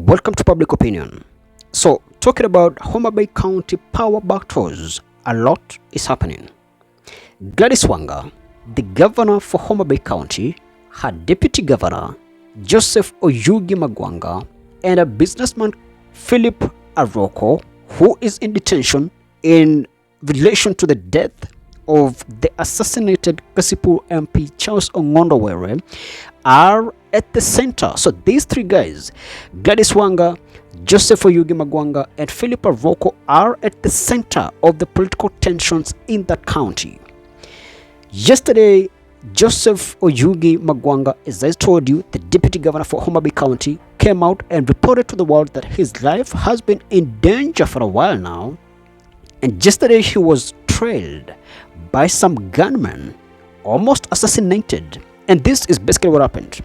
Welcome to Public Opinion. So, talking about Homabay County power battles, a lot is happening. Gladys Wanga, the governor for Homabay County, her deputy governor, Joseph Oyugi Magwanga, and a businessman, Philip Aroko, who is in detention in relation to the death of the assassinated Kasipu MP Charles Ongondowere, are at the center. So these three guys, Gladys Wanga, Joseph Oyugi Magwanga, and Philip Aroko, are at the center of the political tensions in that county. Yesterday, Joseph Oyugi Magwanga, as I told you, the deputy governor for Homabay County, came out and reported to the world that his life has been in danger for a while now. And yesterday he was trailed by some gunmen, almost assassinated. And this is basically what happened.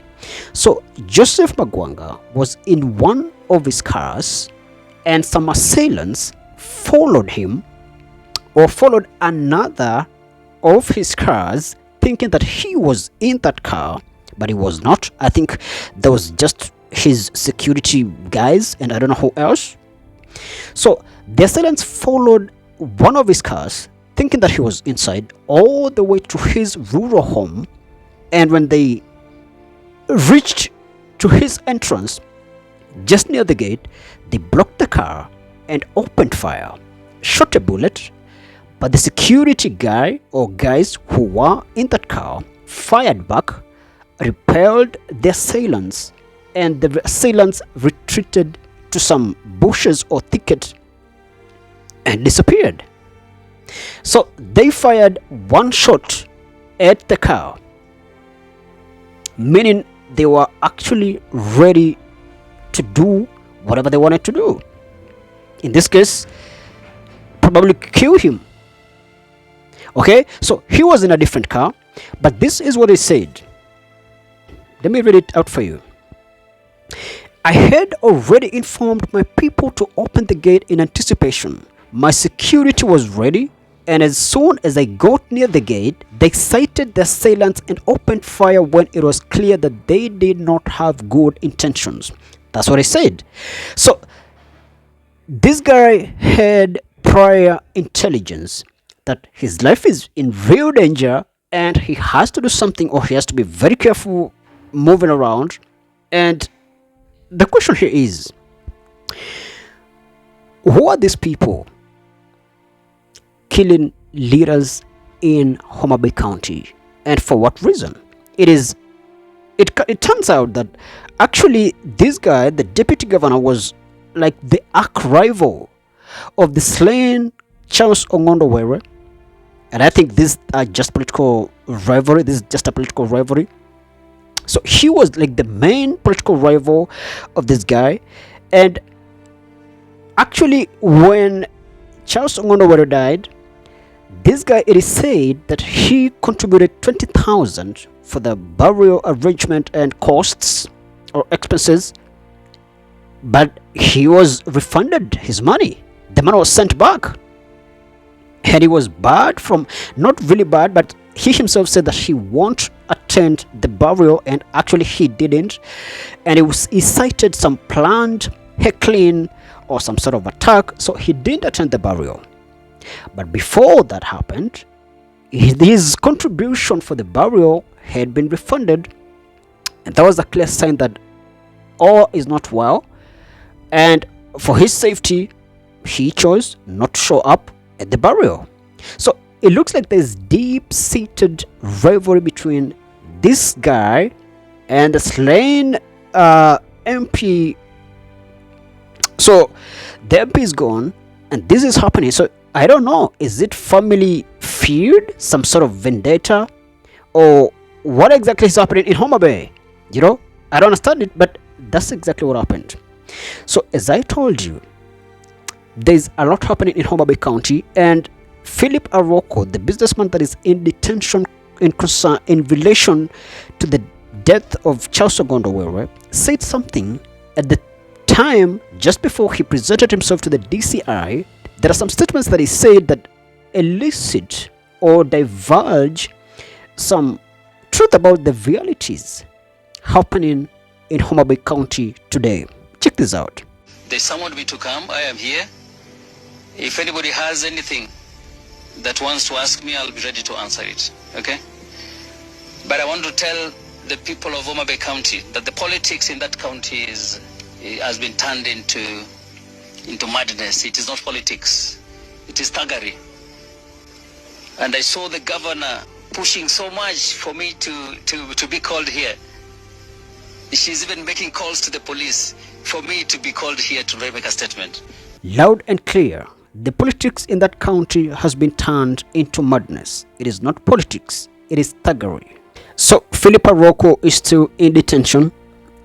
So Joseph Magwanga was in one of his cars, and some assailants followed him, or followed another of his cars, thinking that he was in that car, but he was not. I think there was just his security guys and I don't know who else. So the assailants followed one of his cars, thinking that he was inside, all the way to his rural home. And when they reached to his entrance, just near the gate, they blocked the car and opened fire, shot a bullet, but the security guy or guys who were in that car fired back, repelled the assailants, and the assailants retreated to some bushes or thicket and disappeared. So they fired one shot at the car, meaning they were actually ready to do whatever they wanted to do. In this case, probably kill him. Okay, so he was in a different car, but this is what he said. Let me read it out for you. I had already informed my people to open the gate in anticipation. My security was ready, and as soon as I got near the gate, they sighted the assailants and opened fire when it was clear that they did not have good intentions. That's what he said. So this guy had prior intelligence that his life is in real danger and he has to do something, or he has to be very careful moving around. And the question here is, who are these people killing leaders in Homabay County, and for what reason? It turns out that actually this guy, the deputy governor, was like the arch rival of the slain Charles Ongondowere. And I think this are just political rivalry. This is just a political rivalry. So he was like the main political rival of this guy. And actually, when Charles Ongondowere died, this guy, it is said that he contributed 20,000 for the burial arrangement and costs or expenses, but he was refunded his money. The money was sent back. And he was barred from, not really bad, but he himself said that he won't attend the burial, and actually he didn't. And he cited some planned heckling or some sort of attack, so he didn't attend the burial. But before that happened, his contribution for the burial had been refunded, and that was a clear sign that all is not well. And for his safety, he chose not to show up at the burial. So it looks like there's deep-seated rivalry between this guy and the slain MP. So the MP is gone, and this is happening. So I don't know, is it family feud, some sort of vendetta, or what exactly is happening in Homabay? You know, I don't understand it, but that's exactly what happened. So as I told you, there's a lot happening in Homabay County, and Philip Aroko, the businessman that is in detention in relation to the death of Charles Ongondowere, said something at the time just before he presented himself to the DCI. There are some statements that he said that elicit or divulge some truth about the realities happening in Homabay County today. Check Check this out. They summoned me to come. I am here. If anybody has anything that wants to ask me, I'll be ready to answer it. Okay? But I want to tell the people of Homabay County that the politics in that county has been turned into madness. It is not politics. It is thuggery. And I saw the governor pushing so much for me to be called here. She's even making calls to the police for me to be called here to make a statement. Loud and clear, the politics in that county has been turned into madness. It is not politics, it is thuggery. So Philippa Rocco is still in detention,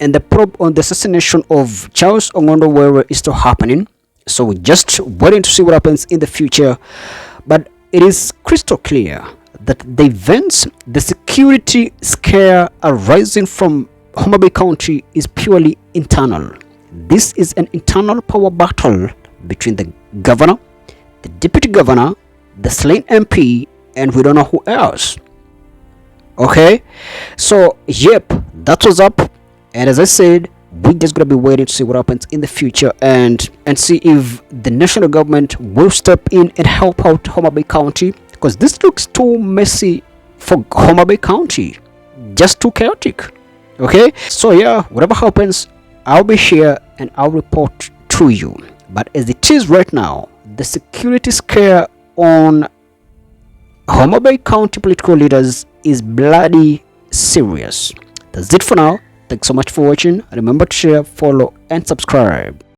and the probe on the assassination of Charles Ongondo Were is still happening. So we're just waiting to see what happens in the future. But it is crystal clear that the events, the security scare arising from Homabay County is purely internal. This is an internal power battle between the governor, the deputy governor, the slain MP, and we don't know who else. Okay, so yep, that was up, and as I said, we're just gonna be waiting to see what happens in the future and see if the national government will step in and help out Homabay County, because this looks too messy for Homabay County, just too chaotic. Okay, so yeah, whatever happens, I'll be here and I'll report to you. But as it is right now, the security scare on Homabay County political leaders is bloody serious. That's it for now. Thanks so much for watching. Remember to share, follow, and subscribe.